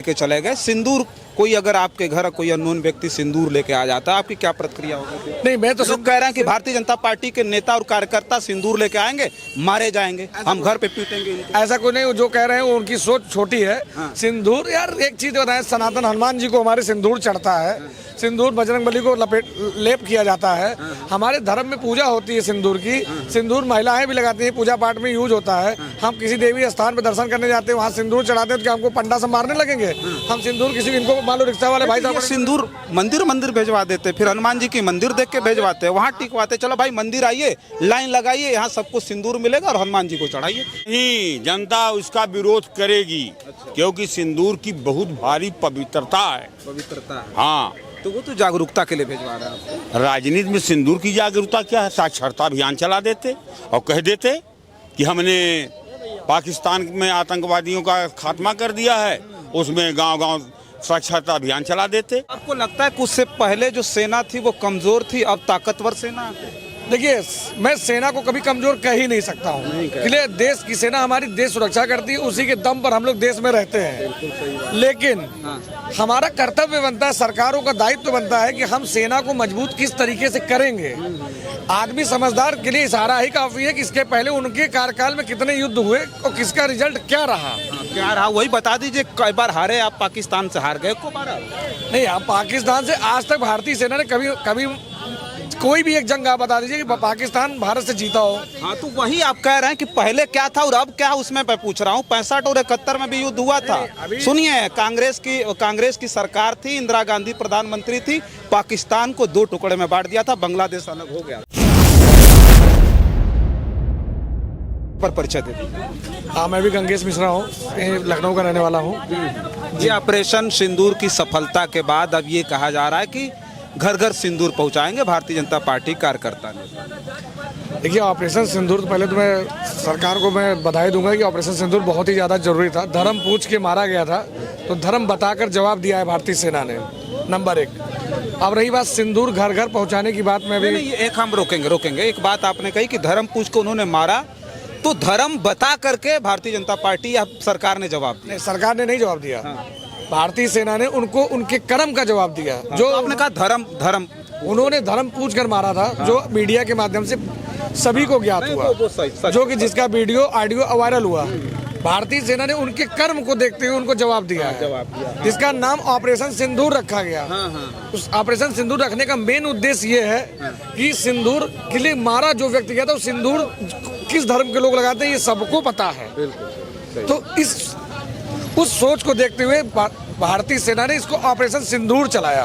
के चले गए। सिंदूर कोई अगर आपके घर कोई अननोन व्यक्ति सिंदूर लेके आ जाता है, आपकी क्या प्रतिक्रिया होगी? नहीं, मैं तो लोग कह रहे हैं कि भारतीय जनता पार्टी के नेता और कार्यकर्ता सिंदूर लेके आएंगे, मारे जाएंगे, हम घर पे पीटेंगे इनको। ऐसा कोई नहीं, जो कह रहे हैं उनकी सोच छोटी है। हाँ। सिंदूर, यार एक चीज बताएं, सनातन हनुमान जी को हमारे सिंदूर चढ़ता है, सिंदूर बजरंगबली को लेप किया जाता है। हमारे धर्म में पूजा होती है सिंदूर की, सिंदूर महिलाएं भी लगाती हैं, पूजा पाठ में यूज होता है। हम किसी देवी स्थान पे दर्शन करने जाते हैं, वहाँ सिंदूर चढ़ाते हैं, तो क्या हमको पंडा से मारने लगेंगे? हम सिंदूर किसी इनको मान लो रिक्शा वाले भाई साहब सिंदूर मंदिर भेजवा देते, फिर हनुमान जी की मंदिर देख के भेजवाते, वहाँ टिकवाते, चलो भाई मंदिर आइए, लाइन लगाइए, यहाँ सबको सिंदूर मिलेगा और हनुमान जी को चढ़ाइए। नहीं, जनता उसका विरोध करेगी। क्योंकि सिंदूर की बहुत भारी पवित्रता है। पवित्रता। हाँ, तो वो तो जागरूकता के लिए भेजवा रहा है। राजनीति में सिंदूर की जागरूकता क्या है? साक्षरता अभियान चला देते और कह देते कि हमने पाकिस्तान में आतंकवादियों का खात्मा कर दिया है, उसमें गांव-गांव साक्षरता अभियान चला देते। आपको लगता है कि उससे पहले जो सेना थी वो कमजोर थी, अब ताकतवर सेना है? देखिए, मैं सेना को कभी कमजोर कह ही नहीं सकता हूँ। इसलिए देश की सेना हमारी देश सुरक्षा करती है, उसी के दम पर हम लोग देश में रहते हैं। लेकिन हमारा कर्तव्य बनता है, सरकारों का दायित्व बनता है कि हम सेना को मजबूत किस तरीके से करेंगे। आदमी समझदार के लिए इशारा ही काफी है कि इसके पहले उनके कार्यकाल में कितने युद्ध हुए और किसका रिजल्ट क्या रहा। क्या रहा वही बता दीजिए। कई बार हारे आप, पाकिस्तान से हार गए को बार? नहीं, हम पाकिस्तान से आज तक भारतीय सेना ने कभी कोई भी एक जंग आप बता दीजिए कि पाकिस्तान भारत से जीता हो। हाँ, तो वही आप कह रहे हैं कि पहले क्या था और अब क्या, उसमें मैं पूछ रहा हूँ। 65 और 71 में भी युद्ध हुआ था। सुनिए, कांग्रेस की सरकार थी, इंदिरा गांधी प्रधानमंत्री थी, पाकिस्तान को 2 टुकड़े में बांट दिया था, बांग्लादेश अलग हो गया। पर परिचय दे दीजिए। हाँ, मैं भी गंगेश मिश्रा हूँ, लखनऊ का रहने वाला हूँ। ये ऑपरेशन सिंदूर की सफलता के बाद अब ये कहा जा रहा है कि घर घर सिंदूर पहुंचाएंगे भारतीय जनता पार्टी कार्यकर्ता ने। देखिए, ऑपरेशन सिंदूर, पहले तो मैं सरकार को मैं बधाई दूंगा कि ऑपरेशन सिंदूर बहुत ही ज़्यादा जरूरी था। धर्म पूछ के मारा गया था, तो धर्म बताकर जवाब दिया है भारतीय सेना ने, नंबर 1। अब रही बात सिंदूर घर घर पहुँचाने की बात, में भी एक हम रोकेंगे। एक बात आपने कही कि धर्म पूछ के उन्होंने मारा, तो धर्म बता करके भारतीय जनता पार्टी या सरकार ने जवाब दिया? सरकार ने नहीं जवाब दिया। भारतीय सेना ने उनको उनके कर्म का जवाब दिया। जो आपने कहा धर्म उन्होंने धर्म पूछ कर मारा था। जो मीडिया के माध्यम से सभी को ज्ञात हुआ, जो कि जिसका वीडियो ऑडियो वायरल हुआ। भारतीय सेना ने उनके कर्म को देखते हुए उनको जवाब दिया है, जिसका नाम ऑपरेशन सिंदूर रखा गया। उस ऑपरेशन सिंदूर रखने का मेन उद्देश्य ये है कि सिंदूर के लिए मारा जो व्यक्ति गया था, सिंदूर किस धर्म के लोग लगाते हैं ये सबको पता है। तो उस सोच को देखते हुए भारतीय सेना ने इसको ऑपरेशन सिंदूर चलाया।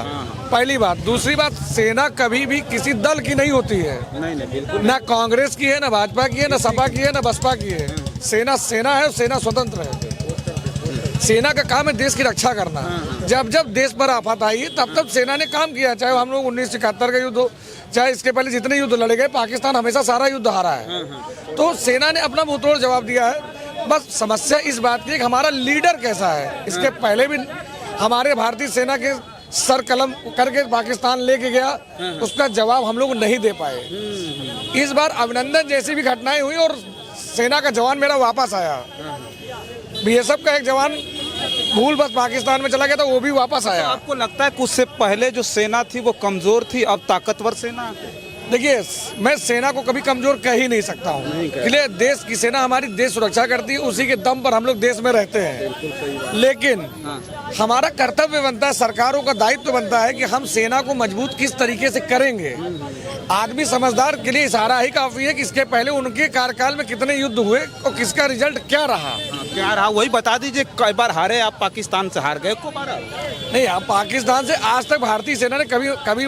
पहली बात। दूसरी बात, सेना कभी भी किसी दल की नहीं होती है। नहीं, बिल्कुल। ना कांग्रेस की है, ना भाजपा की है, ना सपा की है, ना बसपा की है। सेना सेना है और सेना स्वतंत्र है। सेना का काम है देश की रक्षा करना। जब जब देश पर आफत आई है तब सेना ने काम किया। चाहे हम लोग 1971 का युद्ध हो, चाहे इसके पहले जितने युद्ध लड़े गए, पाकिस्तान हमेशा सारा युद्ध हारा है। तो सेना ने अपना मुंहतोड़ जवाब दिया है। बस समस्या इस बात की कि हमारा लीडर कैसा है। इसके पहले भी हमारे भारतीय सेना के सर कलम करके पाकिस्तान लेके गया, उसका जवाब हम लोग नहीं दे पाए। इस बार अभिनंदन जैसी भी घटनाएं हुई और सेना का जवान मेरा वापस आया। बीएसएफ का एक जवान भूल बस पाकिस्तान में चला गया था, वो भी वापस आया। आपको लगता है कि उससे पहले जो सेना थी वो कमजोर थी, अब ताकतवर सेना? देखिए, मैं सेना को कभी कमजोर कह ही नहीं सकता हूँ। इसलिए देश की सेना हमारी देश सुरक्षा करती है, उसी के दम पर हम लोग देश में रहते हैं। लेकिन हमारा कर्तव्य बनता है, सरकारों का दायित्व बनता है कि हम सेना को मजबूत किस तरीके से करेंगे। आदमी समझदार के लिए इशारा ही काफी है कि इसके पहले उनके कार्यकाल में कितने युद्ध हुए और किसका रिजल्ट क्या रहा। क्या रहा वही बता दीजिए। कई बार हारे आप, पाकिस्तान से हार गए को बार? नहीं, हम पाकिस्तान से आज तक भारतीय सेना ने कभी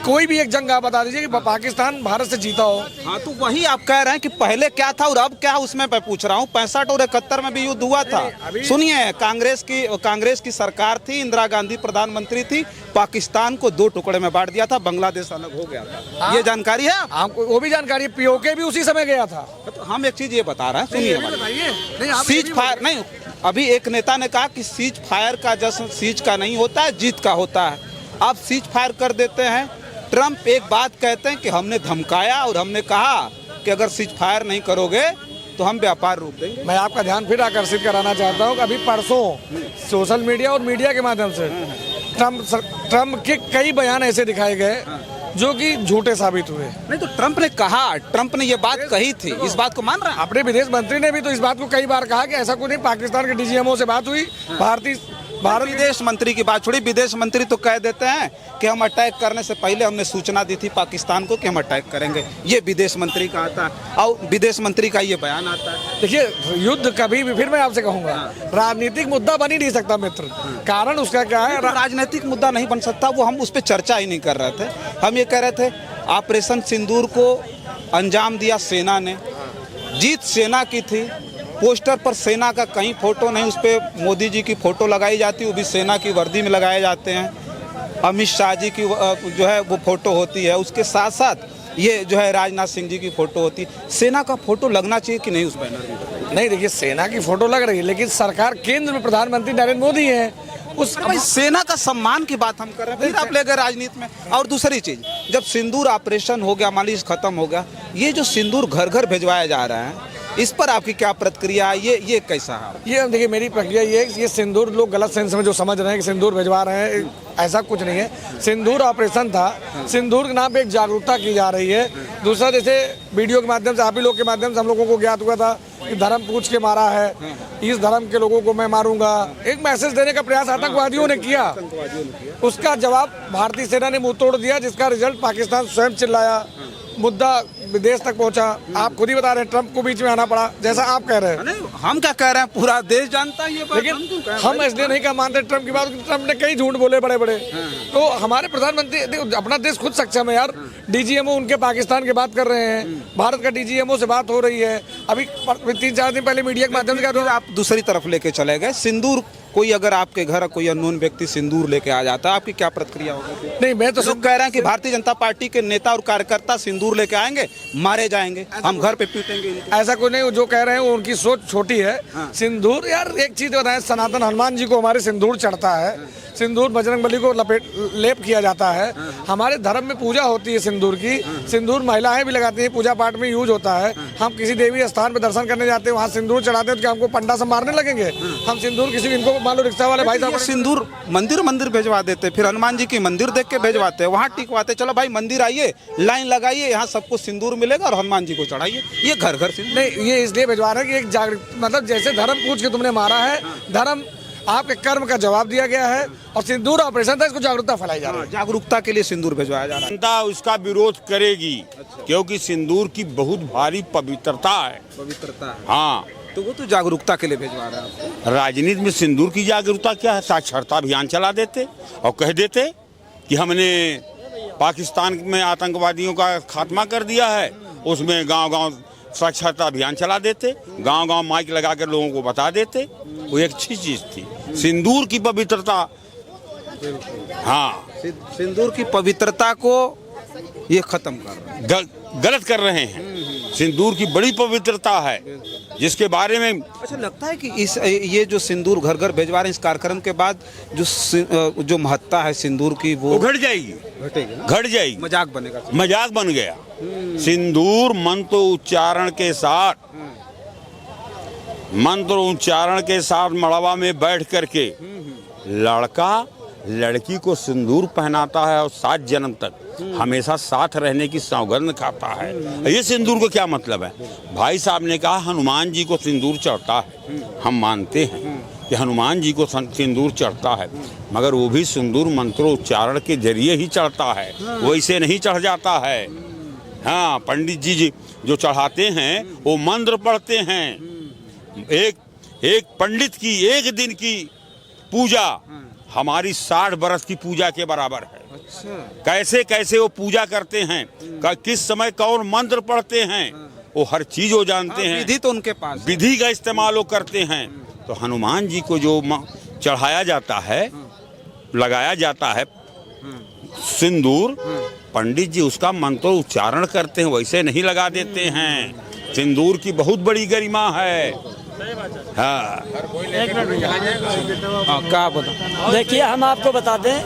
कोई भी एक जंग आप बता दीजिए कि पाकिस्तान भारत से जीता हो। हाँ, तो वही आप कह रहे हैं कि पहले क्या था और अब क्या, उसमें मैं पूछ रहा हूँ। 65 और 71 में भी युद्ध हुआ था। सुनिए, कांग्रेस की सरकार थी, इंदिरा गांधी प्रधानमंत्री थी, पाकिस्तान को 2 टुकड़े में बांट दिया था, बांग्लादेश अलग हो गया था। ये जानकारी है आपको? वो भी जानकारी है। पीओके भी उसी समय गया था। तो हम एक चीज ये बता रहे हैं, सुनिए। सीज फायर नहीं, अभी एक नेता ने कहा कि सीज फायर का जश्न सीज का नहीं होता है, जीत का होता है। आप सीज फायर कर देते हैं। ट्रम्प एक बात कहते हैं कि हमने धमकाया और हमने कहा कि अगर सीज फायर नहीं करोगे तो हम व्यापार रोक देंगे। मैं आपका ध्यान फिर आकर्षित कराना चाहता हूँ कि अभी परसों सोशल मीडिया और मीडिया के माध्यम से ट्रम्प के कई बयान ऐसे दिखाए गए जो कि झूठे साबित हुए। नहीं तो ट्रम्प ने ये बात कही थी, इस बात को मान रहा है? अपने विदेश मंत्री ने भी तो इस बात को कई बार कहा कि ऐसा कुछ नहीं, पाकिस्तान के डीजीएमओ से बात हुई, भारत विदेश मंत्री की बात छोड़ी, विदेश मंत्री तो कह देते हैं कि हम अटैक करने से पहले हमने सूचना दी थी पाकिस्तान को कि हम अटैक करेंगे। ये विदेश मंत्री का आता है और विदेश मंत्री का ये बयान आता है। देखिए, युद्ध कभी भी, फिर मैं आपसे कहूंगा, राजनीतिक मुद्दा बन ही नहीं सकता मित्र। कारण उसका क्या है? राजनीतिक मुद्दा नहीं बन सकता, वो हम उस पर चर्चा ही नहीं कर रहे थे। हम ये कह रहे थे ऑपरेशन सिंदूर को अंजाम दिया सेना ने, जीत सेना की थी। पोस्टर पर सेना का कहीं फोटो नहीं, उस पर मोदी जी की फोटो लगाई जाती है, वो भी सेना की वर्दी में लगाए जाते हैं। अमित शाह जी की जो है वो फोटो होती है, उसके साथ साथ ये जो है राजनाथ सिंह जी की फोटो होती है। सेना का फोटो लगना चाहिए कि नहीं उस बैनर में? नहीं, देखिए, सेना की फोटो लग रही है, लेकिन सरकार केंद्र में प्रधानमंत्री नरेंद्र मोदी है। उस भाई सेना का सम्मान की बात हम कर रहे हैं, फिर आप ले गए राजनीति में। और दूसरी चीज, जब सिंदूर ऑपरेशन हो गया, मान लीजिए खत्म हो गया, ये जो सिंदूर घर घर भिजवाया जा रहा है, इस पर आपकी क्या प्रतिक्रिया है? ये कैसा है? ये देखिए, मेरी प्रक्रिया ये है कि ये सिंदूर लोग गलत सेंस में जो समझ रहे हैं कि सिंदूर भिजवा रहे हैं, ऐसा कुछ नहीं है। सिंदूर ऑपरेशन था, सिंदूर के नाम पे एक जागरूकता की जा रही है। दूसरा, जैसे वीडियो के माध्यम से, आप ही लोग के माध्यम से हम लोगों को ज्ञात हुआ था कि धर्म पूछ के मारा है, इस धर्म के लोगों को मैं मारूंगा, एक मैसेज देने का प्रयास आतंकवादियों ने किया। उसका जवाब भारतीय सेना ने मुंह तोड़ दिया, जिसका रिजल्ट पाकिस्तान स्वयं चिल्लाया, मुद्दा विदेश तक पहुंचा। आप खुद ही बता रहे हैं, ट्रम्प को बीच में आना पड़ा, जैसा आप कह रहे हैं। हम क्या कह रहे हैं, पूरा देश जानता है ये बात। लेकिन हम इसलिए नहीं कह मानते ट्रम्प की बात, ट्रम्प ने कई झूठ बोले बड़े बड़े। तो हमारे प्रधानमंत्री, अपना देश खुद सक्षम है यार। डीजीएमओ उनके पाकिस्तान की बात कर रहे हैं, भारत का डीजीएमओ से बात हो रही है। अभी 3-4 दिन पहले मीडिया के माध्यम से आप दूसरी तरफ लेके चले गए। सिंदूर, कोई अगर आपके घर कोई अननोन व्यक्ति सिंदूर लेके आ जाता है, आपकी क्या प्रतिक्रिया होगी? नहीं, मैं तो लोग कह रहे हैं कि भारतीय जनता पार्टी के नेता और कार्यकर्ता सिंदूर लेके आएंगे, मारे जाएंगे, हम घर पे पीटेंगे। ऐसा कोई नहीं, जो कह रहे हैं वो उनकी सोच छोटी है। सिंदूर, यार एक चीज बताएं, सनातन हनुमान जी को हमारे सिंदूर चढ़ता है, सिंदूर बजरंगबली को लेप किया जाता है। हमारे धर्म में पूजा होती है सिंदूर की, सिंदूर महिलाएं भी लगाती हैं, पूजा पाठ में यूज होता है। हम किसी देवी स्थान पे दर्शन करने जाते हैं, वहाँ सिंदूर चढ़ाते हैं, तो क्या हमको पंडा से मारने लगेंगे? हम सिंदूर किसी, इनको मान लो रिक्शा वाले भाई साहब सिंदूर मंदिर भेजवा देते, फिर हनुमान जी की मंदिर देख के भेजवाते हैं, वहाँ टिकवाते, चलो भाई मंदिर आइए, लाइन लगाइए, यहाँ सबको सिंदूर मिलेगा और हनुमान जी को चढ़ाइए। ये घर घर सिंदूर नहीं, ये इसलिए भिजवा रहे हैं कि एक जागरूक, मतलब जैसे धर्म पूछ के तुमने मारा है, धर्म आपके कर्म का जवाब दिया गया है, और सिंदूर ऑपरेशन था, इसको जागरूकता फैलाई जा रही है। जागरूकता के लिए सिंदूर भिजवाया जा रहा है। जनता उसका विरोध करेगी, क्योंकि सिंदूर की बहुत भारी पवित्रता है। पवित्रता है, हाँ, तो वो तो जागरूकता के लिए भिजवा रहा है आपको। राजनीति में सिंदूर की जागरूकता क्या है? साक्षरता अभियान चला देते और कह देते कि हमने पाकिस्तान में आतंकवादियों का खात्मा कर दिया है, उसमें गांव-गांव साक्षरता अभियान चला देते, गांव-गांव माइक लगा कर लोगों को बता देते। वो एक अच्छी चीज थी, सिंदूर की पवित्रता। हाँ, सिंदूर की पवित्रता को ये खत्म कर रहे हैं, गलत कर रहे हैं। सिंदूर की बड़ी पवित्रता है, जिसके बारे में अच्छा लगता है कि ये जो सिंदूर घर घर भिजवा रहे हैं, इस कार्यक्रम के बाद जो महत्ता है सिंदूर की वो घट जाएगी, घट जाएगी, मजाक बनेगा, मजाक बन गया। सिंदूर मंत्र उच्चारण के साथ मड़वा में बैठ करके लड़का लड़की को सिंदूर पहनाता है और 7 जन्म तक हमेशा साथ रहने की सौगंध खाता है। ये सिंदूर को क्या मतलब है? भाई साहब ने कहा हनुमान जी को सिंदूर चढ़ता है, हम मानते हैं कि हनुमान जी को सिंदूर चढ़ता है, मगर वो भी सिंदूर मंत्रोच्चारण के जरिए ही चढ़ता है, वैसे नहीं चढ़ जाता है। हाँ, पंडित जी जो चढ़ाते हैं वो मंत्र पढ़ते हैं। एक पंडित की एक दिन की पूजा हमारी 60 बरस की पूजा के बराबर है। अच्छा। कैसे कैसे वो पूजा करते हैं, किस समय कौन मंत्र पढ़ते हैं, वो हर चीज वो जानते हैं। विधि तो उनके पास, विधि का इस्तेमाल वो करते हैं। तो हनुमान जी को जो चढ़ाया जाता है, लगाया जाता है सिंदूर, पंडित जी उसका मंत्र उच्चारण करते हैं, वैसे नहीं लगा देते हैं। सिंदूर की बहुत बड़ी गरिमा है। हाँ, क्या बता? देखिए, हम आपको बता दें,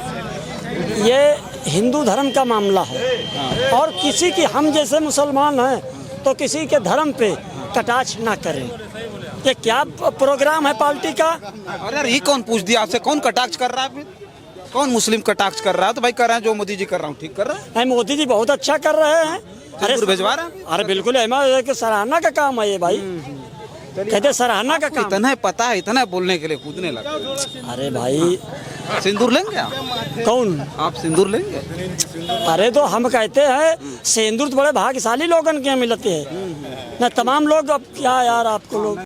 ये हिंदू धर्म का मामला है, और किसी की, हम जैसे मुसलमान हैं तो किसी के धर्म पे कटाक्ष ना करें। ये क्या प्रोग्राम है पार्टी का? अरे यार ये कौन पूछ दिया आपसे, कौन कटाक्ष कर रहा है फिर? कौन मुस्लिम कटाक्ष कर रहा है? तो भाई कर रहे हैं जो मोदी जी कर रहा हूँ ठीक कर रहा है। नहीं, मोदी जी बहुत अच्छा कर रहे हैं। सिंदूर भिजवा रहे हैं। अरे बिल्कुल, सराहना का काम है ये भाई, कहते सराहना का काम। इतना है पता है, इतना है बोलने के लिए कूदने लगा। अरे भाई सिंदूर लेंगे आप? कौन? आप सिंदूर लेंगे? अरे तो हम कहते हैं सिंदूर तो बड़े भाग्यशाली लोगन के यहाँ मिलते हैं ना, तमाम लोग। अब क्या यार आपको लोग